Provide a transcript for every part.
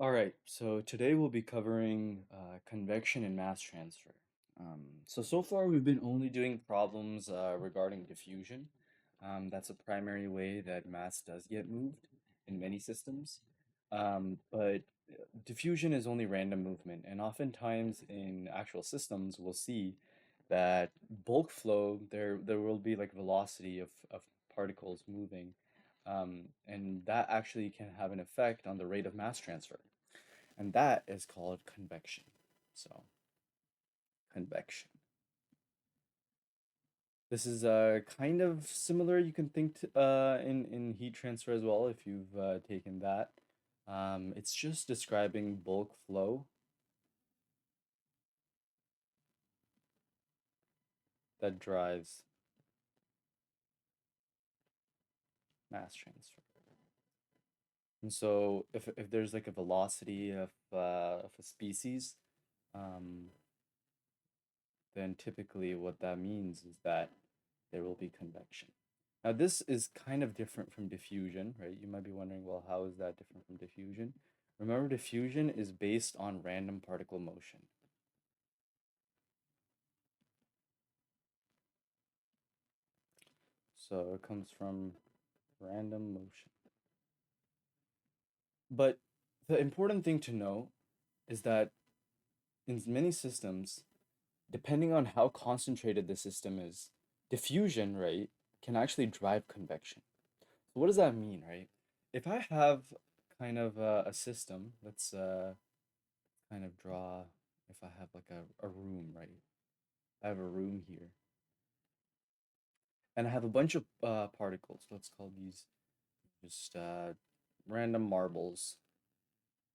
All right, so today we'll be covering convection and mass transfer. So far we've been only doing problems regarding diffusion. That's a primary way that mass does get moved in many systems. But diffusion is only random movement, and oftentimes in actual systems we'll see that bulk flow, there will be like velocity of particles moving, and that actually can have an effect on the rate of mass transfer. And that is called convection. So, convection. This is kind of similar, you can think, in heat transfer as well, if you've taken that. It's just describing bulk flow that drives mass transfer. And so if there's like a velocity of a species, um, then typically what that means is that there will be convection. Now, this is kind of different from diffusion, right? You might be wondering, well, how is that different from diffusion? Remember, diffusion is based on random particle motion. So it comes from random motion. But the important thing to know is that in many systems, depending on how concentrated the system is, diffusion, right, can actually drive convection. So what does that mean, right? If I have kind of a system, let's kind of draw, if I have like a room, right? I have a room here, and I have a bunch of particles. Let's call these just random marbles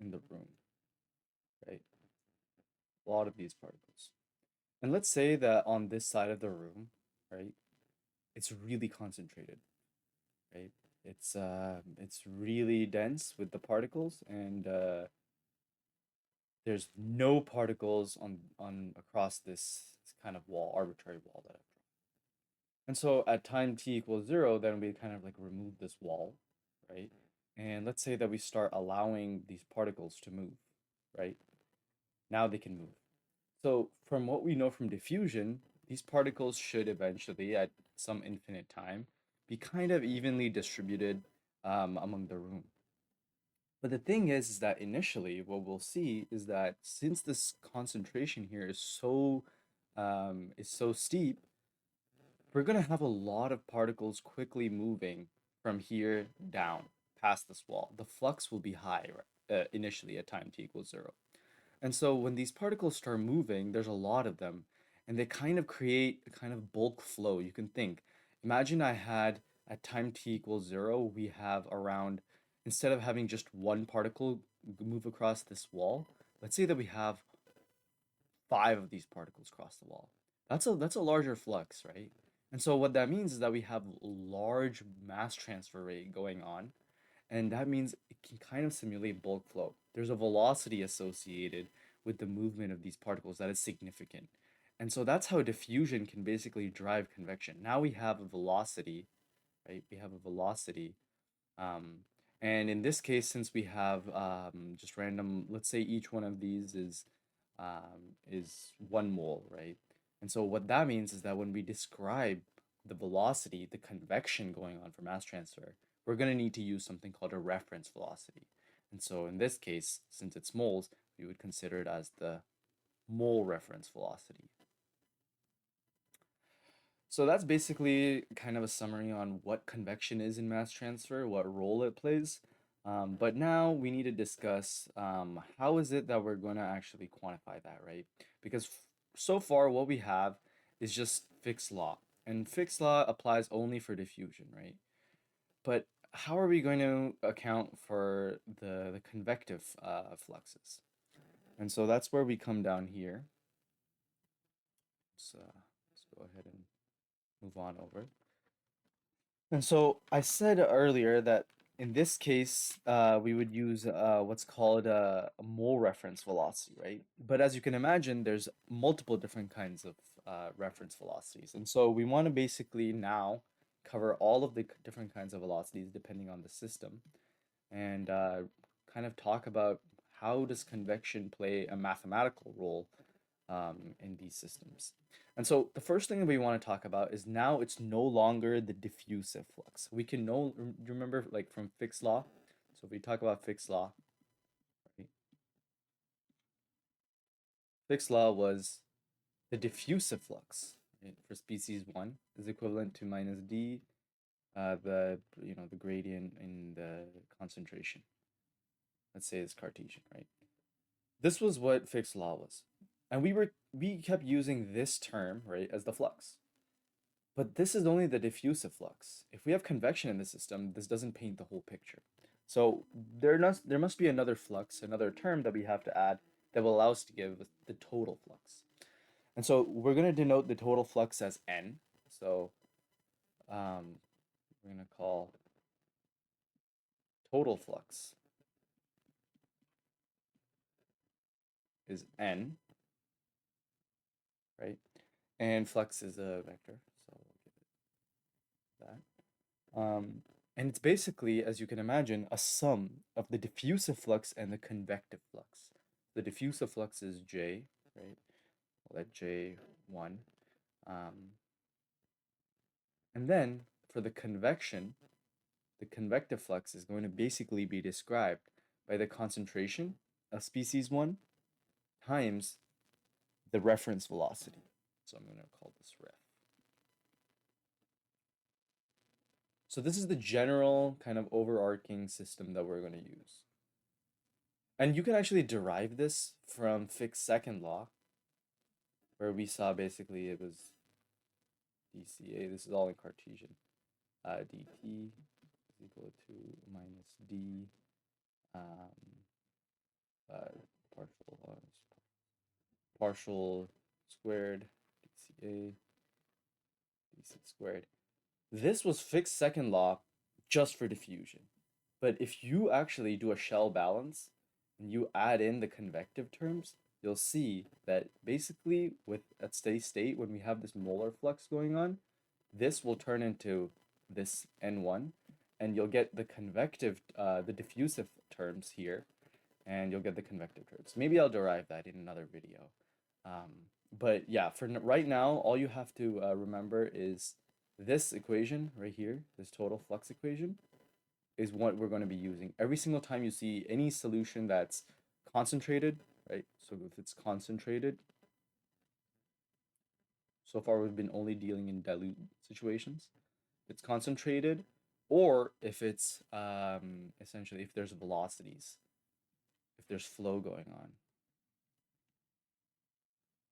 in the room, right? A lot of these particles. And let's say that on this side of the room, right, it's really concentrated, right? It's really dense with the particles, and there's no particles on across this kind of wall, arbitrary wall that I've drawn. And so at time t equals 0, then we kind of like remove this wall, right? And let's say that we start allowing these particles to move, right? Now they can move. So from what we know from diffusion, these particles should eventually, at some infinite time, be kind of evenly distributed among the room. But the thing is that initially, what we'll see is that since this concentration here is so steep, we're going to have a lot of particles quickly moving from here down past this wall. The flux will be high initially at time t equals 0. And so when these particles start moving, there's a lot of them, and they kind of create a kind of bulk flow. You can think, imagine I had at time t equals 0, we have around, instead of having just one particle move across this wall, let's say that we have 5 of these particles cross the wall. That's a larger flux, right? And so what that means is that we have large mass transfer rate going on, and that means it can kind of simulate bulk flow. There's a velocity associated with the movement of these particles that is significant. And so that's how diffusion can basically drive convection. Now we have a velocity, right? We have a velocity. Um, and in this case, since we have just random, let's say each one of these is 1 mole, right? And so what that means is that when we describe the velocity, the convection going on for mass transfer, we're going to need to use something called a reference velocity. And so in this case, since it's moles, we would consider it as the mole reference velocity. So that's basically kind of a summary on what convection is in mass transfer, what role it plays. But now we need to discuss how is it that we're going to actually quantify that, right? Because so far what we have is just Fick's law, and Fick's law applies only for diffusion, right? But how are we going to account for the convective fluxes? And so that's where we come down here. Let's go ahead and move on over. And so I said earlier that in this case, we would use what's called a mole reference velocity, right? But as you can imagine, there's multiple different kinds of reference velocities. And so we want to basically now cover all of the different kinds of velocities depending on the system, and kind of talk about how does convection play a mathematical role in these systems. And so the first thing that we want to talk about is now it's no longer the diffusive flux. We can remember like from Fick's law. So if we talk about Fick's law, right? Fick's law was the diffusive flux, right, for species 1 is equivalent to minus d, the gradient in the concentration. Let's say it's Cartesian, right? This was what Fick's law was. And we kept using this term, right, as the flux. But this is only the diffusive flux. If we have convection in the system, this doesn't paint the whole picture. So there must be another flux, another term that we have to add that will allow us to give the total flux. And so we're going to denote the total flux as N. So we're going to call total flux is N, right? And flux is a vector, so we'll give it that. And it's basically, as you can imagine, a sum of the diffusive flux and the convective flux. The diffusive flux is J, right? We'll let J1. And then for the convection, the convective flux is going to basically be described by the concentration of species 1 times the reference velocity. So I'm going to call this ref. So this is the general kind of overarching system that we're going to use. And you can actually derive this from Fick's second law, where we saw basically it was dCA, this is all in Cartesian, dt is equal to minus d partial squared dCA dC squared. This was Fick's second law just for diffusion. But if you actually do a shell balance and you add in the convective terms, you'll see that basically at steady state, when we have this molar flux going on, this will turn into this N1, and you'll get the convective, the diffusive terms here, and you'll get the convective terms. Maybe I'll derive that in another video. But yeah, for right now, all you have to remember is this equation right here, this total flux equation, is what we're going to be using every single time you see any solution that's concentrated, right? So if it's concentrated, so far we've been only dealing in dilute situations. It's concentrated, or if it's essentially if there's velocities, if there's flow going on,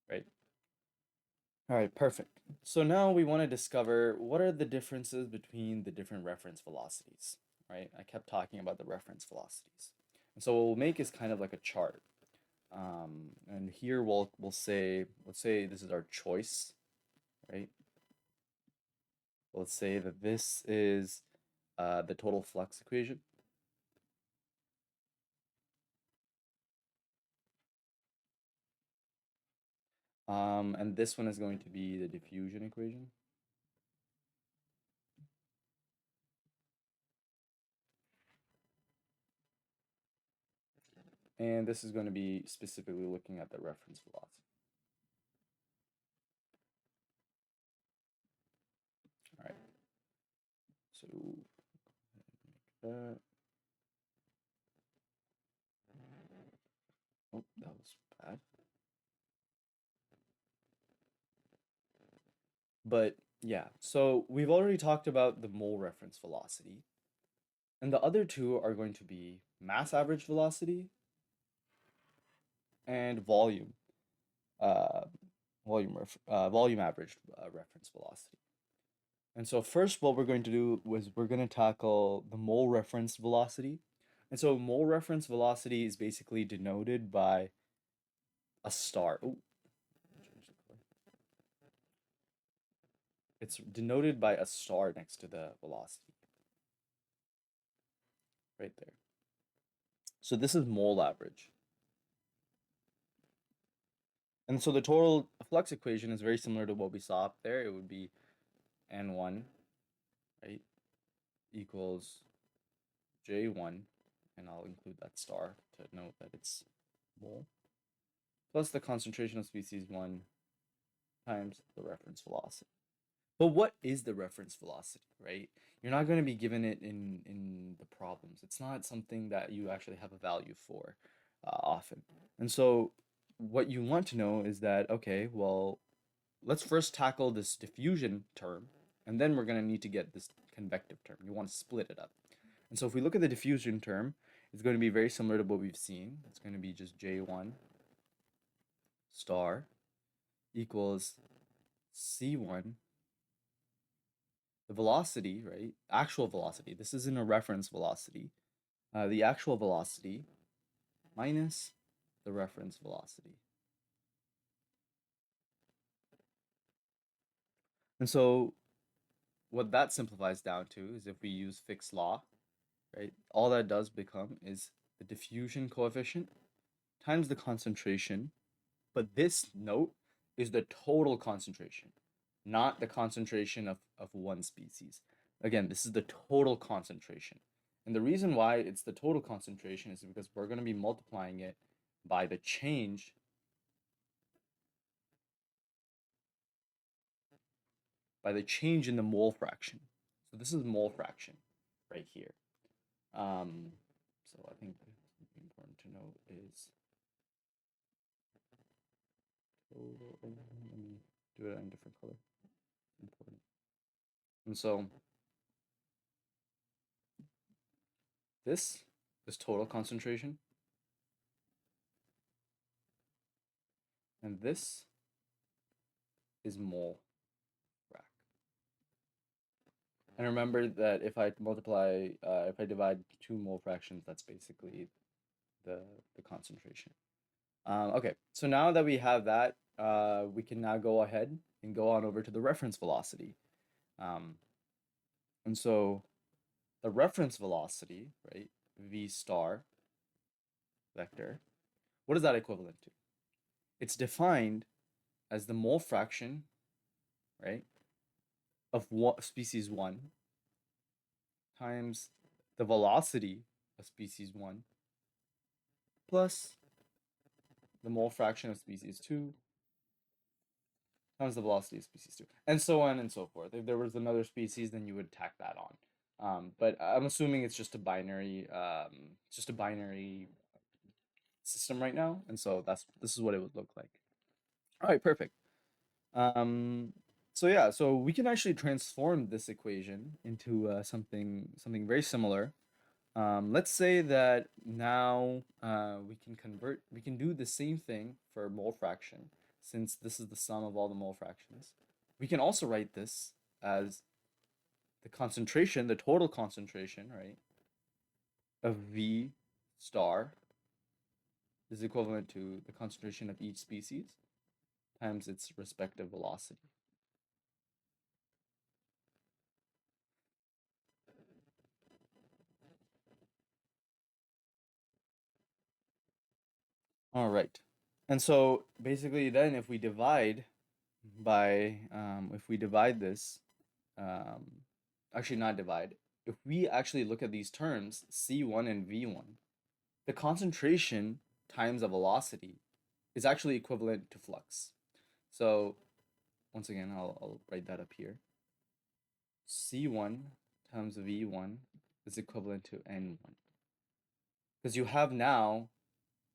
right? All right, perfect. So now we want to discover what are the differences between the different reference velocities, right? I kept talking about the reference velocities. And so what we'll make is kind of like a chart. And here we'll say, let's say this is our choice, right? Let's say that this is the total flux equation. And this one is going to be the diffusion equation. And this is going to be specifically looking at the reference velocity. All right. So make that. Oh, that was bad. But yeah, so we've already talked about the mole reference velocity. And the other two are going to be mass average velocity and volume average reference velocity. And so first what we're going to do was we're going to tackle the mole reference velocity. And so mole reference velocity is basically denoted by a star. Oh, it's denoted by a star next to the velocity. Right there. So this is mole average. And so the total flux equation is very similar to what we saw up there. It would be N1, right, equals J1 and I'll include that star to note that it's mole, plus the concentration of species 1 times the reference velocity. But what is the reference velocity, right? You're not going to be given it in the problems. It's not something that you actually have a value for often. And so what you want to know is that, okay, well, let's first tackle this diffusion term, and then we're going to need to get this convective term. You want to split it up. And so if we look at the diffusion term, it's going to be very similar to what we've seen. It's going to be just J1 star equals C1, the velocity, right? Actual velocity. This isn't a reference velocity. The actual velocity minus the reference velocity. And so what that simplifies down to is if we use Fick's law, right? All that does become is the diffusion coefficient times the concentration. But this note is the total concentration, not the concentration of one species. Again, this is the total concentration. And the reason why it's the total concentration is because we're going to be multiplying it by the change in the mole fraction. So this is mole fraction right here. So I think something important to note is total. Let me do it in a different color. Important. And so this total concentration, and this is mole frac. And remember that if I multiply, if I divide 2 mole fractions, that's basically the concentration. Okay, so now that we have that, we can now go ahead and go on over to the reference velocity. And so the reference velocity, right, v star vector, what is that equivalent to? It's defined as the mole fraction, right, of species 1 times the velocity of species 1 plus the mole fraction of species 2 times the velocity of species 2, and so on and so forth. If there was another species, then you would tack that on. But I'm assuming it's just a binary system right now, and so this is what it would look like. All right, perfect. So yeah, so we can actually transform this equation into something very similar. Let's say that now we can do the same thing for mole fraction, since this is the sum of all the mole fractions. We can also write this as the concentration, the total concentration, right, of V star is equivalent to the concentration of each species times its respective velocity. All right. And so basically then if we divide by, if we divide this, actually not divide, if we actually look at these terms, C1 and V1, the concentration times the velocity is actually equivalent to flux. So once again, I'll write that up here. C1 times V1 is equivalent to N1. Because you have now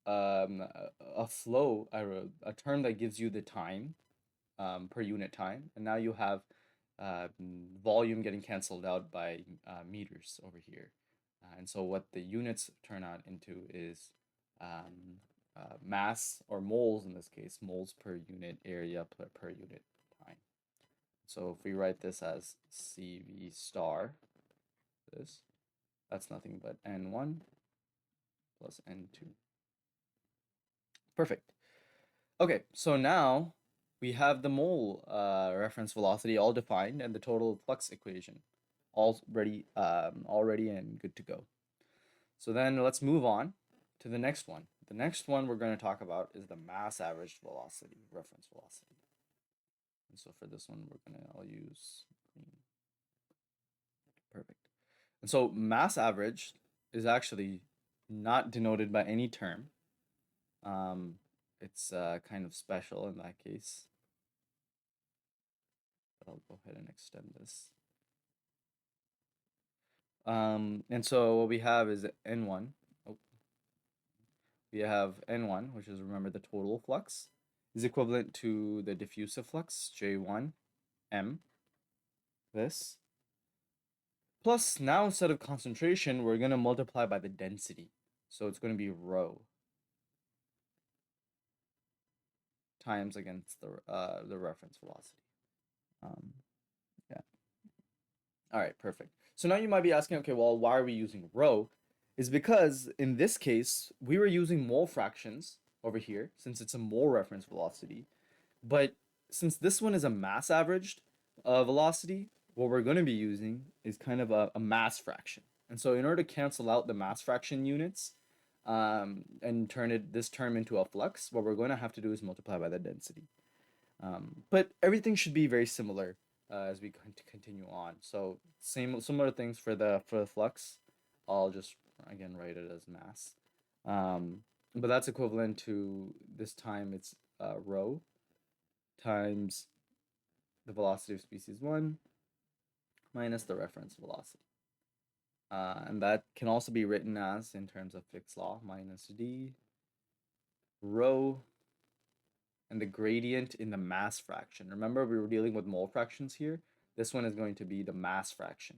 a flow, a term that gives you the time per unit time, and now you have volume getting canceled out by meters over here. And so what the units turn out into is mass, or moles in this case, moles per unit area per unit time. So if we write this as CV star, that's nothing but N1 plus N2. Perfect. Okay, so now we have the mole reference velocity all defined and the total flux equation already and good to go. So then let's move on to the next one. The next one we're going to talk about is the mass average velocity, reference velocity. And so for this one, I'll use green. Perfect. And so mass average is actually not denoted by any term. It's kind of special in that case. But I'll go ahead and extend this. And so what we have is N1. Oh, we have N1, which is, remember, the total flux, is equivalent to the diffusive flux, J1 M, this. Plus, now instead of concentration, we're going to multiply by the density. So it's going to be rho times against the reference velocity. Yeah. All right, perfect. So now you might be asking, okay, well, why are we using rho? Is because in this case, we were using mole fractions over here, since it's a mole reference velocity. But since this one is a mass averaged velocity, what we're going to be using is kind of a mass fraction. And so in order to cancel out the mass fraction units and turn this term into a flux, what we're going to have to do is multiply by the density. But everything should be very similar as we continue on. So similar things for the flux. I'll just again write it as mass. But that's equivalent to, this time it's rho times the velocity of species 1 minus the reference velocity. And that can also be written as, in terms of Fick's law, minus d rho and the gradient in the mass fraction. Remember, we were dealing with mole fractions here. This one is going to be the mass fraction.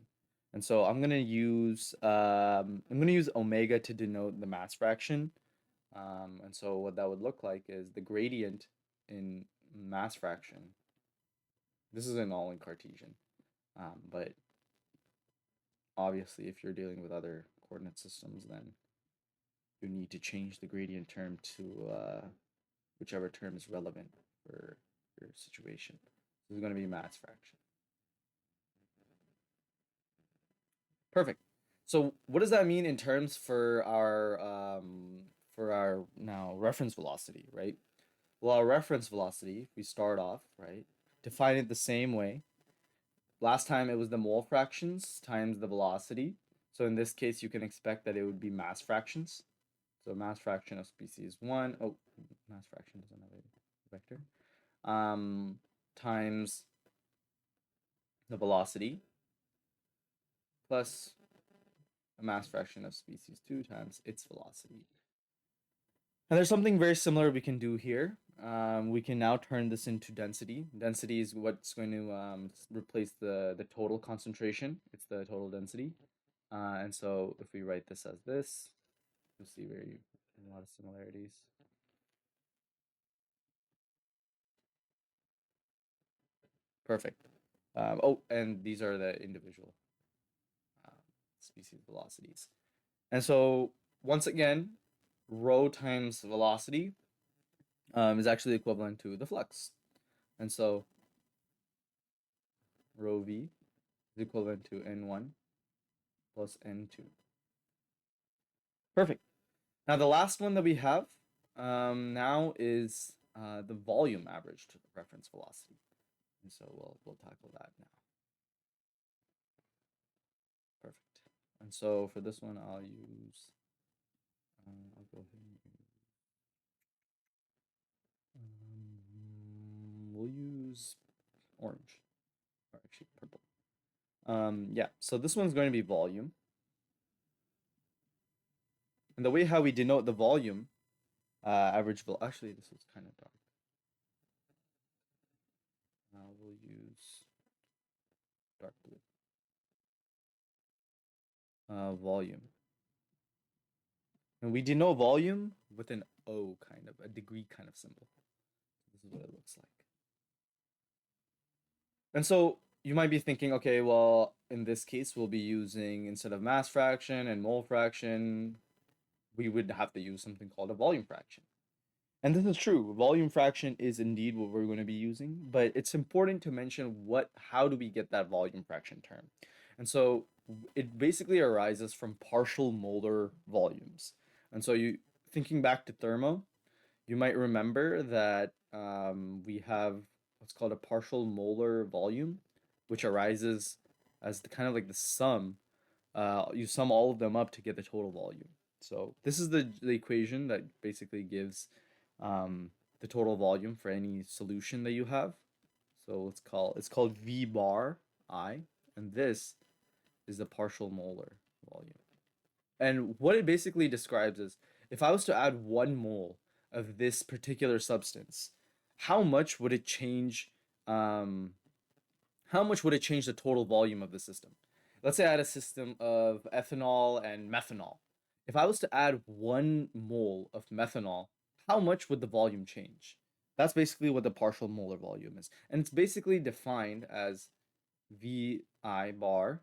And so I'm going to use omega to denote the mass fraction. And so what that would look like is the gradient in mass fraction. This isn't all in Cartesian, but obviously if you're dealing with other coordinate systems, then you need to change the gradient term to whichever term is relevant for your situation. This is going to be mass fraction. Perfect. So what does that mean in terms for our now reference velocity, right? Well, our reference velocity, if we start off, right, define it the same way. Last time it was the mole fractions times the velocity. So in this case, you can expect that it would be mass fractions. So mass fraction of species 1, oh, mass fraction doesn't have a vector, times the velocity plus a mass fraction of species 2 times its velocity. And there's something very similar we can do here. We can now turn this into density. Density is what's going to replace the total concentration. It's the total density. And so if we write this as this, you'll see a lot of similarities. Perfect. Oh, and these are the individual species velocities. And so once again, rho times velocity is actually equivalent to the flux. And so rho v is equivalent to n1 plus n2. Perfect. Now the last one that we have now is the volume averaged reference velocity. And so we'll tackle that now. Perfect. And so for this one, I'll use, I'll go ahead and we'll use orange, or actually purple. Yeah, so this one's going to be volume. And the way how we denote the volume, average, actually this is kind of dark. We'll use dark blue. Volume. And we denote volume with an O kind of, a degree kind of symbol. This is what it looks like. And so you might be thinking, okay, well, in this case, we'll be using, instead of mass fraction and mole fraction, we would have to use something called a volume fraction. And this is true. Volume fraction is indeed what we're going to be using, but it's important to mention how do we get that volume fraction term? And so it basically arises from partial molar volumes. And so thinking back to thermo, you might remember that we have what's called a partial molar volume, which arises as kind of like the sum. You sum all of them up to get the total volume. So this is the equation that basically gives the total volume for any solution that you have. So it's called V bar I, and this is the partial molar volume. And what it basically describes is if I was to add 1 mole of this particular substance, how much would it change um, how much would it change the total volume of the system? Let's say I had a system of ethanol and methanol. If I was to add 1 mole of methanol, how much would the volume change? That's basically what the partial molar volume is. And it's basically defined as VI bar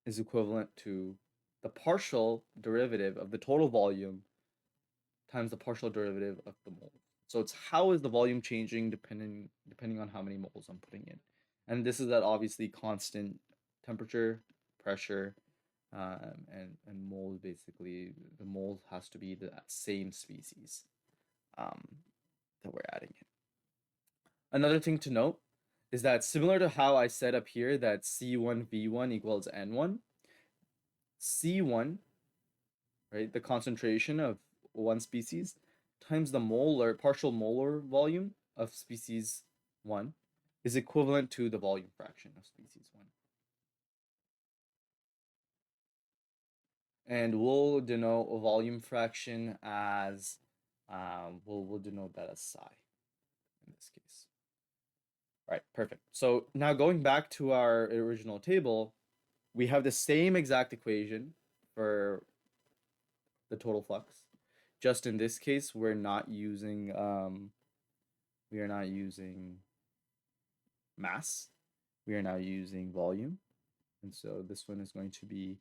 is equivalent to the partial derivative of the total volume times the partial derivative of the mole. So it's how is the volume changing depending on how many moles I'm putting in. And this is at obviously constant temperature, pressure, and moles basically the moles has to be the same species um, that we're adding in. Another thing to note is that similar to how I said up here that C1V1 equals N1, C1, right, the concentration of one species times the molar partial molar volume of species 1 is equivalent to the volume fraction of species 1. And we'll denote a volume fraction as we'll denote that as psi in this case. All right, perfect. So now going back to our original table, we have the same exact equation for the total flux. Just in this case, we are not using mass. We are now using volume. And so this one is going to be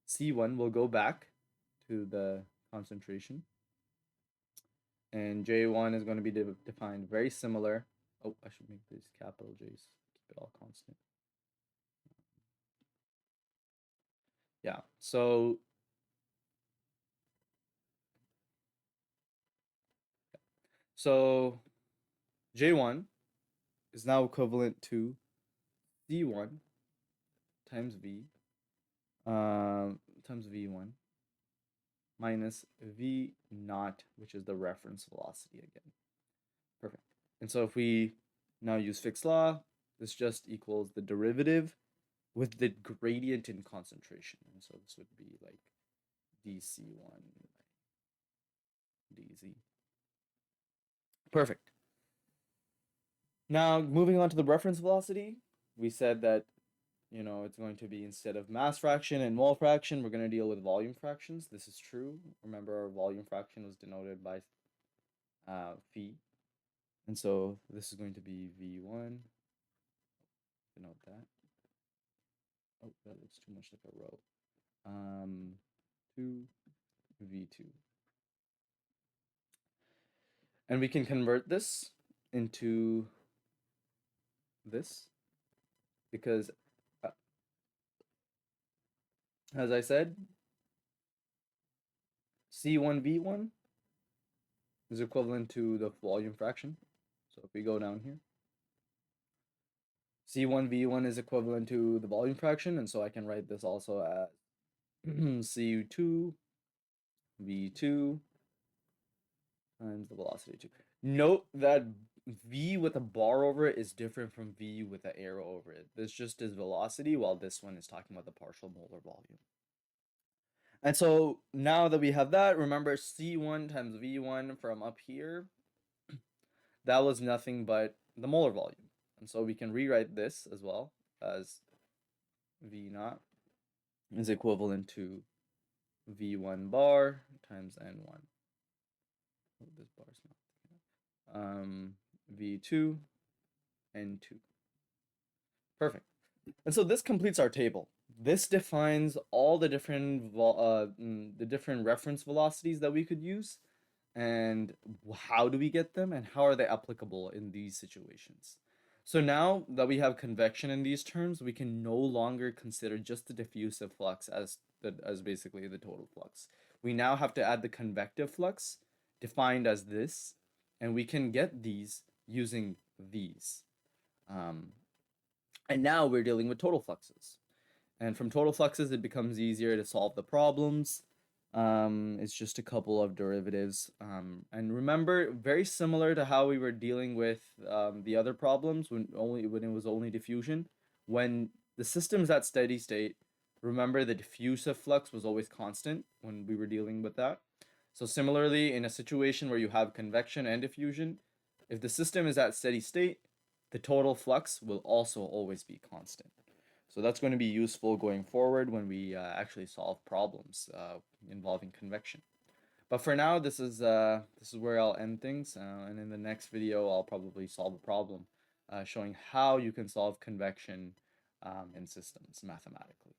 C1. We'll go back to the concentration. And J1 is going to be defined very similar. Oh, I should make these capital J's. Keep it all constant. Yeah, so J1 is now equivalent to C1 times V times V1 minus V naught, which is the reference velocity again. Perfect. And so if we now use Fick's law, this just equals the derivative with the gradient in concentration. And so this would be like dC1 dZ. Perfect. Now moving on to the reference velocity, we said that it's going to be instead of mass fraction and mole fraction, we're going to deal with volume fractions. This is true. Remember, our volume fraction was denoted by phi. And so this is going to be V1. Denote that. Oh, that looks too much like a row. 2, V2. And we can convert this into this because, as I said, C1V1 is equivalent to the volume fraction. So if we go down here, C1V1 is equivalent to the volume fraction, and so I can write this also as C2 V2 times the velocity 2. Note that V with a bar over it is different from V with an arrow over it. This just is velocity, while this one is talking about the partial molar volume. And so now that we have that, remember C1 times V1 from up here, that was nothing but the molar volume. And so we can rewrite this as well as V naught is equivalent to V1 bar times N1. Oh, this bar is not. V2 N2. Perfect. And so this completes our table. This defines all the different reference velocities that we could use, and how do we get them, and how are they applicable in these situations. So now that we have convection in these terms, we can no longer consider just the diffusive flux as basically the total flux. We now have to add the convective flux, defined as this, and we can get these using these. And now we're dealing with total fluxes. And from total fluxes, it becomes easier to solve the problems. It's just a couple of derivatives. And remember, very similar to how we were dealing with the other problems when it was only diffusion. When the system's at steady state, remember the diffusive flux was always constant when we were dealing with that. So similarly, in a situation where you have convection and diffusion, if the system is at steady state, the total flux will also always be constant. So that's going to be useful going forward when we actually solve problems involving convection. But for now, this is where I'll end things, and in the next video, I'll probably solve a problem showing how you can solve convection in systems mathematically.